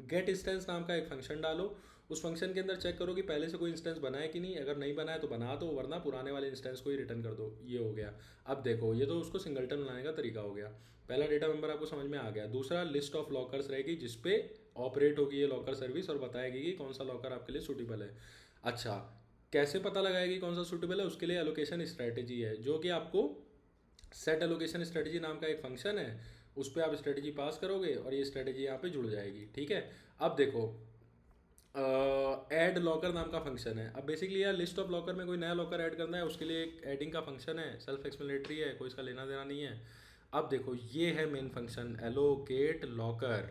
गेट इंस्टेंस नाम का एक फंक्शन डालो, उस फंक्शन के अंदर चेक करो कि पहले से कोई इंस्टेंस बना है कि नहीं, अगर नहीं बना है तो बना दो, वरना पुराने वाले इंस्टेंस को ही रिटर्न कर दो। ये हो गया। अब देखो, ये तो उसको सिंगलटन बनाने का तरीका हो गया। पहला डेटा मेंबर आपको समझ में आ गया। दूसरा, लिस्ट ऑफ लॉकर्स रहेगी जिसपे ऑपरेट होगी ये लॉकर सर्विस और बताएगी कि कौन सा लॉकर आपके लिए सूटेबल है। अच्छा, कैसे पता लगाएगी कौन सा सूटेबल है, उसके लिए एलोकेशन स्ट्रैटेजी है, जो कि आपको सेट एलोकेशन स्ट्रेटजी नाम का एक फंक्शन है, उस पर आप स्ट्रेटजी पास करोगे और ये स्ट्रेटजी यहाँ पे जुड़ जाएगी, ठीक है। अब देखो, ऐड लॉकर नाम का फंक्शन है। अब बेसिकली यार लिस्ट ऑफ लॉकर में कोई नया लॉकर ऐड करना है, उसके लिए एक एडिंग का फंक्शन है, सेल्फ एक्सप्लेनेटरी है, कोई इसका लेना देना नहीं है। अब देखो ये है मेन फंक्शन एलोकेट लॉकर।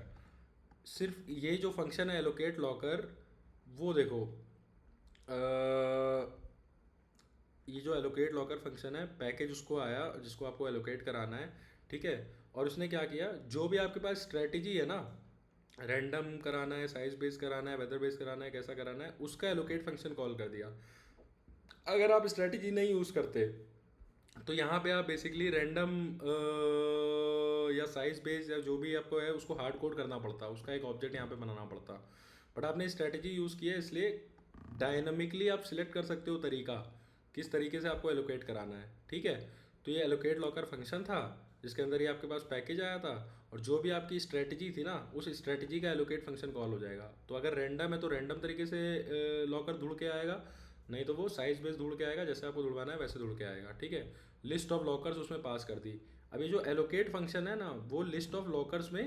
सिर्फ ये जो फंक्शन है एलोकेट लॉकर, वो देखो ये जो एलोकेट लॉकर फंक्शन है, पैकेज उसको आया जिसको आपको एलोकेट कराना है, ठीक है। और उसने क्या किया, जो भी आपके पास स्ट्रेटेजी है ना, रैंडम कराना है, साइज बेस कराना है, वेदर बेस कराना है, कैसा कराना है, उसका एलोकेट फंक्शन कॉल कर दिया। अगर आप स्ट्रेटेजी नहीं यूज़ करते तो यहाँ पे आप बेसिकली रैंडम या साइज बेस या जो भी आपको है उसको हार्ड कोड करना पड़ता, उसका एक ऑब्जेक्ट यहाँ पे बनाना पड़ता। बट आपने स्ट्रेटेजी यूज़ की है, इसलिए डायनामिकली आप सिलेक्ट कर सकते हो तरीका, किस तरीके से आपको एलोकेट कराना है, ठीक है। तो ये एलोकेट लॉकर फंक्शन था जिसके अंदर ये आपके पास पैकेज आया था, और जो भी आपकी स्ट्रेटजी थी ना, उस स्ट्रेटजी का एलोकेट फंक्शन कॉल हो जाएगा। तो अगर रैंडम है तो रैंडम तरीके से लॉकर ढूंढ के आएगा, नहीं तो वो साइज बेस ढूंढ के आएगा, जैसे आपको ढूंढवाना है वैसे ढूंढ के आएगा, ठीक है। लिस्ट ऑफ लॉकर्स उसमें पास कर दी। अब ये जो एलोकेट फंक्शन है ना, वो लिस्ट ऑफ लॉकर्स में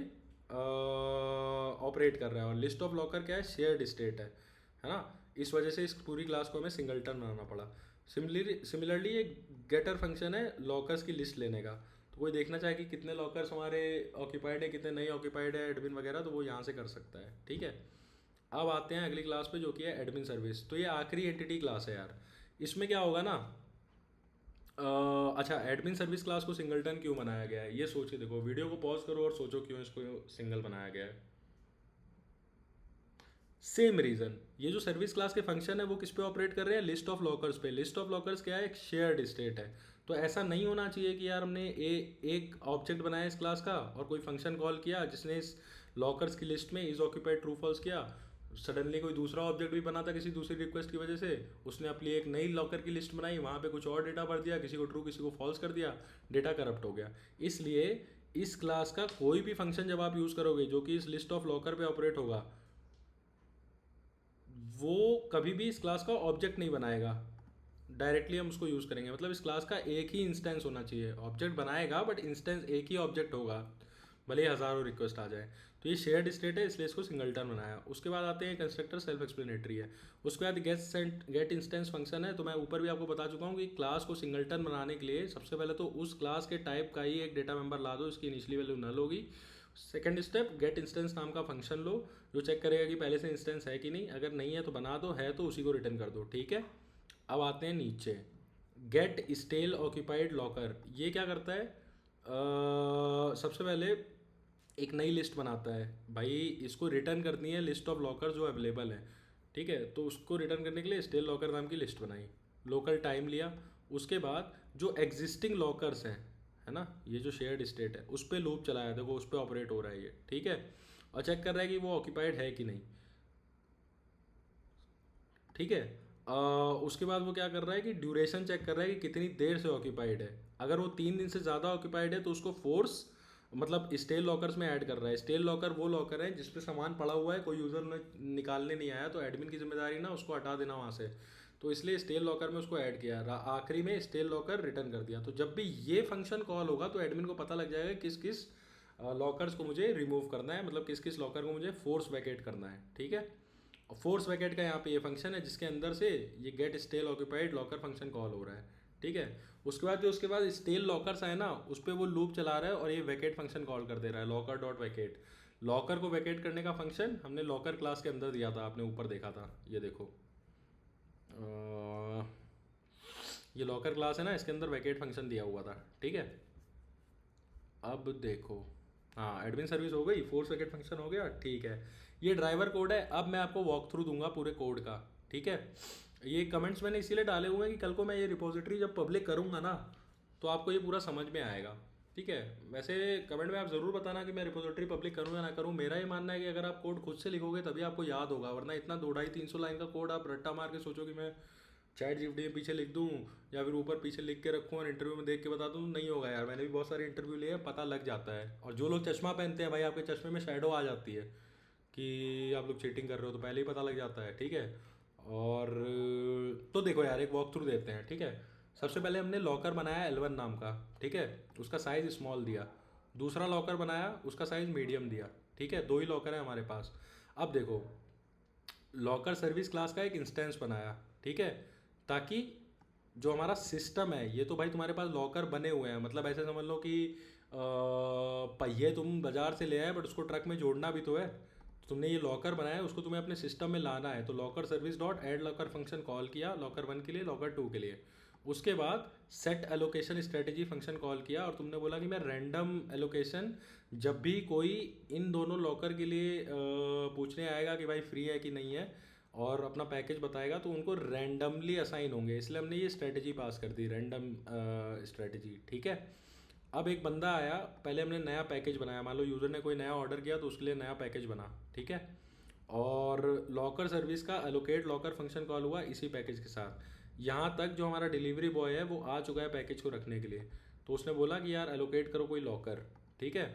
ऑपरेट कर रहा है, और लिस्ट ऑफ लॉकर क्या है, शेयर्ड स्टेट है ना। इस वजह से इस पूरी क्लास को हमें सिंगलटन बनाना पड़ा। सिमिलरली एक गेटर फंक्शन है लॉकर्स की लिस्ट लेने का। तो कोई देखना चाहे कि कितने लॉकर्स हमारे ऑक्यूपाइड है, कितने नहीं ऑक्यूपाइड है, एडमिन वगैरह, तो वो यहाँ से कर सकता है, ठीक है। अब आते हैं अगली क्लास पे जो कि है एडमिन सर्विस। तो ये आखिरी एंटिटी क्लास है यार। इसमें क्या होगा ना, अच्छा एडमिन सर्विस क्लास को सिंगलटन क्यों बनाया गया है, ये सोच के देखो, वीडियो को पॉज करो और सोचो क्यों इसको सिंगल बनाया गया है। सेम रीज़न, ये जो सर्विस क्लास के फंक्शन है वो किस पे ऑपरेट कर रहे हैं, लिस्ट ऑफ लॉकर्स पे। लिस्ट ऑफ लॉकर्स क्या है, एक शेयर्ड स्टेट है। तो ऐसा नहीं होना चाहिए कि यार हमने एक ऑब्जेक्ट बनाया इस क्लास का और कोई फंक्शन कॉल किया जिसने इस लॉकर्स की लिस्ट में इज ऑक्यूपाइड ट्रू फॉल्स किया, सडनली कोई दूसरा ऑब्जेक्ट भी बना था किसी दूसरी रिक्वेस्ट की वजह से, उसने अपनी एक नई लॉकर की लिस्ट बनाई, वहाँ पे कुछ और डेटा भर दिया, किसी को ट्रू किसी को फॉल्स कर दिया, डेटा करप्ट हो गया। इसलिए इस क्लास का कोई भी फंक्शन जब आप यूज़ करोगे जो कि इस लिस्ट ऑफ लॉकर पे ऑपरेट होगा, वो कभी भी इस क्लास का ऑब्जेक्ट नहीं बनाएगा। डायरेक्टली हम उसको यूज़ करेंगे, मतलब इस क्लास का एक ही इंस्टेंस होना चाहिए। ऑब्जेक्ट बनाएगा बट इंस्टेंस एक ही ऑब्जेक्ट होगा, भले ही हज़ारों रिक्वेस्ट आ जाए। तो ये शेयर्ड स्टेट है, इसलिए इसको सिंगलटन बनाया। उसके बाद आते हैं कंस्ट्रक्टर सेल्फ एक्सप्लेनेटरी है। उसके बाद गेट इंस्टेंस फंक्शन है। तो मैं ऊपर भी आपको बता चुका हूँ कि क्लास को सिंगलटन बनाने के लिए सबसे पहले तो उस क्लास के टाइप का ही एक डेटा मेंबर ला दो, इसकी इनिशियली वैल्यू नल होगी। सेकंड स्टेप, गेट इंस्टेंस नाम का फंक्शन लो जो चेक करेगा कि पहले से इंस्टेंस है कि नहीं, अगर नहीं है तो बना दो, है तो उसी को रिटर्न कर दो, ठीक है। अब आते हैं नीचे, गेट स्टेल ऑक्यूपाइड लॉकर। ये क्या करता है, सबसे पहले एक नई लिस्ट बनाता है, भाई इसको रिटर्न करनी है लिस्ट ऑफ लॉकर जो अवेलेबल है, ठीक है। तो उसको रिटर्न करने के लिए स्टेल लॉकर नाम की लिस्ट बनाई, लोकल टाइम लिया। उसके बाद जो एग्जिस्टिंग लॉकर्स हैं, है ना, ये जो शेयर्ड स्टेट है उस पर लूप चलाया, देखो उस पर ऑपरेट हो रहा है ये, ठीक है। और चेक कर रहा है कि वो ऑक्यूपाइड है कि नहीं, ठीक है। उसके बाद वो क्या कर रहा है कि ड्यूरेशन चेक कर रहा है कि कितनी देर से ऑक्यूपाइड है। अगर वो 3 दिन से ज़्यादा ऑक्यूपाइड है तो उसको फोर्स, मतलब स्टेल लॉकर्स में ऐड कर रहा है। स्टेल लॉकर वो लॉकर है जिसपे सामान पड़ा हुआ है, कोई यूज़र ने निकालने नहीं आया, तो एडमिन की जिम्मेदारी ना उसको हटा देना वहाँ से। तो इसलिए स्टेल लॉकर में उसको ऐड किया, आखिरी में स्टेल लॉकर रिटर्न कर दिया। तो जब भी ये फंक्शन कॉल होगा तो एडमिन को पता लग जाएगा किस किस लॉकर्स को मुझे रिमूव करना है, मतलब किस किस लॉकर को मुझे फोर्स वैकेट करना है, ठीक है। और फोर्स वैकेट का यहाँ पे ये फंक्शन है जिसके अंदर से ये get stale occupied locker function call हो रहा है, ठीक है। उसके बाद स्टेल लॉकर्स आए ना, उस पर वो लूप चला रहा है और ये वैकेट फंक्शन कॉल कर दे रहा है, लॉकर डॉट वैकेट। लॉकर को वैकेट करने का फंक्शन हमने लॉकर क्लास के अंदर दिया था, आपने ऊपर देखा था, ये देखो ये लॉकर क्लास है ना, इसके अंदर वैकेट फंक्शन दिया हुआ था, ठीक है। अब देखो, हाँ एडमिन सर्विस हो गई, फोर्स वैकेट फंक्शन हो गया, ठीक है। ये ड्राइवर कोड है। अब मैं आपको वॉक थ्रू दूंगा पूरे कोड का, ठीक है। ये कमेंट्स मैंने इसीलिए डाले हुए हैं कि कल को मैं ये रिपोजिटरी जब पब्लिक करूँगा ना, तो आपको ये पूरा समझ में आएगा, ठीक है। वैसे कमेंट में आप ज़रूर बताना कि मैं रिपोजिटरी पब्लिक करूँ या ना करूँ। मेरा ये मानना है कि अगर आप कोड खुद से लिखोगे तभी आपको याद होगा, वरना इतना 200-300 लाइन का कोड आप रट्टा मार के सोचो कि मैं चैट जीपीटी में पीछे लिख दूँ या फिर ऊपर पीछे लिख के रखूँ और इंटरव्यू में देख के बता दूँ, नहीं होगा यार। मैंने भी बहुत सारे इंटरव्यू लिए हैं, पता लग जाता है। और जो लोग चश्मा पहनते हैं भाई, आपके चश्मे में शैडो आ जाती है कि आप लोग चीटिंग कर रहे हो, तो पहले ही पता लग जाता है, ठीक है। और तो देखो यार, एक वॉक थ्रू देते हैं, ठीक है। सबसे पहले हमने लॉकर बनाया L1 नाम का, ठीक है, उसका साइज़ स्मॉल दिया। दूसरा लॉकर बनाया, उसका साइज़ मीडियम दिया, ठीक है। 2 ही लॉकर है हमारे पास। अब देखो, लॉकर सर्विस क्लास का एक इंस्टेंस बनाया, ठीक है, ताकि जो हमारा सिस्टम है, ये तो भाई तुम्हारे पास लॉकर बने हुए हैं, मतलब ऐसे समझ लो कि पहिए तुम बाजार से ले आए बट उसको ट्रक में जोड़ना भी तो है, तो तुमने ये लॉकर बनाया है, उसको तुम्हें अपने सिस्टम में लाना है, तो locker service dot add locker function call किया लॉकर 1 के लिए, लॉकर 2 के लिए। उसके बाद set allocation strategy function call किया और तुमने बोला कि मैं रैंडम एलोकेशन, जब भी कोई इन दोनों लॉकर के लिए पूछने आएगा कि भाई फ्री है कि नहीं है और अपना पैकेज बताएगा, तो उनको रैंडमली असाइन होंगे, इसलिए हमने ये स्ट्रेटजी पास कर दी, रैंडम स्ट्रेटजी, ठीक है। अब एक बंदा आया, पहले हमने नया पैकेज बनाया, मान लो यूज़र ने कोई नया ऑर्डर किया तो उसके लिए नया पैकेज बना, ठीक है, और लॉकर सर्विस का एलोकेट लॉकर फंक्शन कॉल हुआ इसी पैकेज के साथ। यहाँ तक जो हमारा डिलीवरी बॉय है वो आ चुका है पैकेज को रखने के लिए, तो उसने बोला कि यार एलोकेट करो कोई लॉकर, ठीक है,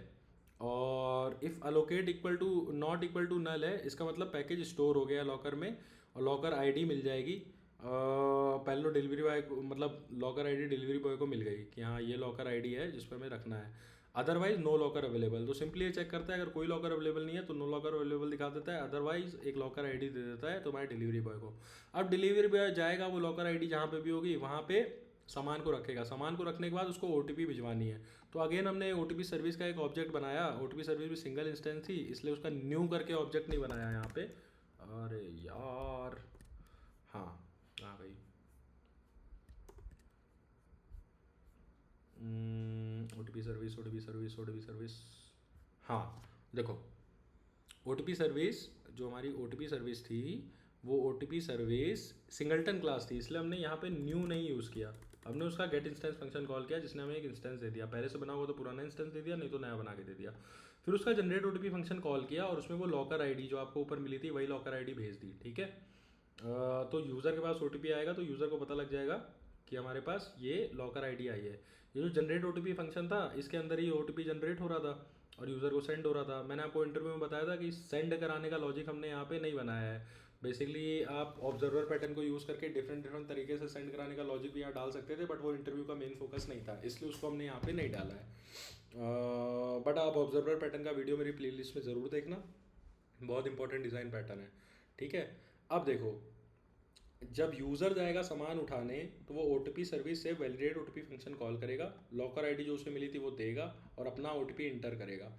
और if allocate equal to not equal to null है, इसका मतलब पैकेज स्टोर हो गया लॉकर में और लॉकर आईडी मिल जाएगी। पहले तो डिलीवरी बॉय को, मतलब लॉकर आईडी डिलीवरी बॉय को मिल गई कि हाँ ये लॉकर आईडी है जिस पर हमें रखना है, अदरवाइज नो लॉकर अवेलेबल, तो सिंपली ये चेक करता है, अगर कोई लॉकर अवेलेबल नहीं है तो नो लॉकर अवेलेबल दिखा देता है, अदरवाइज एक लॉकर आईडी दे देता है तुम्हारे डिलीवरी बॉय को। अब डिलीवरी बॉय जाएगा, वो लॉकर आईडी जहाँ पे भी होगी वहाँ पे सामान को रखेगा, सामान को रखने के बाद उसको ओटीपी भिजवानी है, तो अगेन हमने ओटीपी सर्विस का एक ऑब्जेक्ट बनाया, ओटीपी सर्विस भी सिंगल इंस्टेंस थी इसलिए उसका न्यू करके ऑब्जेक्ट नहीं बनाया यहाँ पे। अरे यार, हाँ आ गई, OTP service, OTP service, OTP service, हाँ देखो, ओटीपी सर्विस, जो हमारी ओटीपी सर्विस थी वो ओटीपी सर्विस सिंगलटन क्लास थी, इसलिए हमने यहाँ पे न्यू नहीं यूज़ किया, हमने उसका गेट इंस्टेंस फंक्शन कॉल किया जिसने हमें एक इंस्टेंस दे दिया, पहले से बना हुआ तो पुराना इंस्टेंस दे दिया, नहीं तो नया बना के दे दिया। फिर उसका जनरेट ओटीपी फंक्शन कॉल किया और उसमें वो लॉकर आईडी जो आपको ऊपर मिली थी वही लॉकर आईडी भेज दी, ठीक है। तो यूज़र के पास ओटीपी आएगा तो यूज़र को पता लग जाएगा कि हमारे पास ये लॉकर आईडी आई है। ये जो जनरेट ओटीपी फंक्शन था इसके अंदर ही ओटीपी जनरेट हो रहा था और यूज़र को सेंड हो रहा था। मैंने आपको इंटरव्यू में बताया था कि सेंड कराने का लॉजिक हमने यहाँ पे नहीं बनाया है। बेसिकली आप ऑब्जर्वर पैटर्न को यूज़ करके डिफरेंट डिफरेंट तरीके से सेंड कराने का लॉजिक भी यहाँ डाल सकते थे, बट वो इंटरव्यू का मेन फोकस नहीं था, इसलिए उसको हमने यहाँ पे नहीं डाला है। बट आप ऑब्जर्वर पैटर्न का वीडियो मेरी प्लेलिस्ट में ज़रूर देखना, बहुत इंपॉर्टेंट डिज़ाइन पैटर्न है, ठीक है। अब देखो, जब यूज़र जाएगा सामान उठाने तो वो ओटीपी सर्विस से वैलिडेट ओटीपी फंक्शन कॉल करेगा, लॉकर आईडी जो उसे मिली थी वो देगा और अपना ओटीपी इंटर करेगा।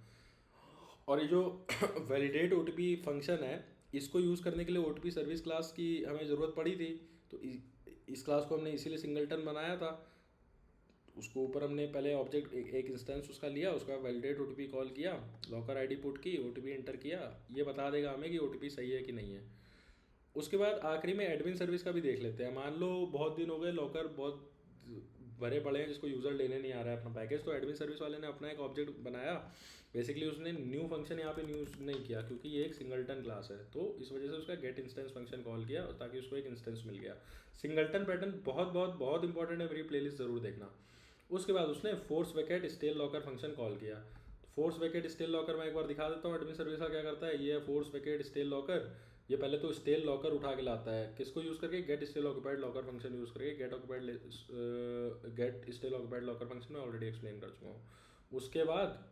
और ये जो वैलिडेट ओटीपी फंक्शन है इसको यूज़ करने के लिए ओटीपी सर्विस क्लास की हमें ज़रूरत पड़ी थी, तो इस क्लास को हमने इसीलिए सिंगलटन बनाया था। उसको ऊपर हमने पहले ऑब्जेक्ट एक इंस्टेंस उसका लिया, उसका वैलिडेट ओटीपी कॉल किया, लॉकर आईडी पुट की, ओटीपी इंटर किया, ये बता देगा हमें कि ओटीपी सही है कि नहीं है। उसके बाद आखिरी में एडमिन सर्विस का भी देख लेते हैं। मान लो बहुत दिन हो गए लॉकर बहुत भरे पड़े हैं जिसको यूज़र लेने नहीं आ रहा है अपना पैकेज, तो एडमिन सर्विस वाले ने अपना एक ऑब्जेक्ट बनाया। बेसिकली उसने न्यू फंक्शन यहाँ पे यूज़ नहीं किया क्योंकि ये एक सिंगलटन क्लास है, तो इस वजह से उसका गेट इंस्टेंस फंक्शन कॉल किया ताकि उसको एक इंस्टेंस मिल गया। सिंगलटन पैटर्न बहुत बहुत बहुत इंपॉर्टेंट है, मेरी प्लेलिस्ट ज़रूर देखना। उसके बाद उसने फोर्स वैकेट स्टेल लॉकर फंक्शन कॉल किया। फोर्स वैकेट स्टेल लॉकर मैं एक बार दिखा देता हूँ एडमिन सर्विस का क्या करता है। ये है फोर्स वैकेट स्टेल लॉकर। ये पहले तो स्टेल लॉकर उठा के लाता है, किसको यूज़ करके, get stale occupied locker function use करके। Get stale occupied locker function मैं ऑलरेडी एक्सप्लेन कर चुका हूँ। उसके बाद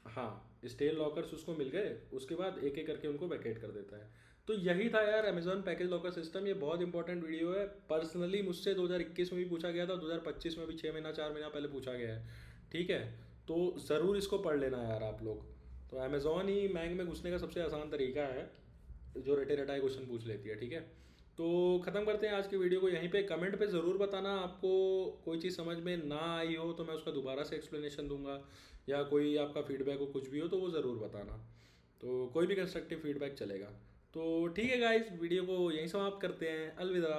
हाँ, स्टेल लॉकर्स उसको मिल गए, उसके बाद एक एक करके उनको वैकेट कर देता है। तो यही था यार अमेजॉन पैकेज लॉकर सिस्टम। ये बहुत इंपॉर्टेंट वीडियो है, पर्सनली मुझसे 2021 में भी पूछा गया था, 2025 में भी 6 महीना 4 महीना पहले पूछा गया है, ठीक है। तो ज़रूर इसको पढ़ लेना यार आप लोग। तो अमेजॉन ही मैंग में घुसने का सबसे आसान तरीका है, जो रटे रटाए क्वेश्चन पूछ लेती है, ठीक है। तो ख़त्म करते हैं आज की वीडियो को यहीं पे। कमेंट पे ज़रूर बताना आपको कोई चीज़ समझ में ना आई हो तो मैं उसका दोबारा से एक्सप्लेनेशन दूंगा, या कोई आपका फीडबैक हो कुछ भी हो तो वो ज़रूर बताना। तो कोई भी कंस्ट्रक्टिव फीडबैक चलेगा। तो ठीक है गाइस, वीडियो को यहीं समाप्त करते हैं। अलविदा।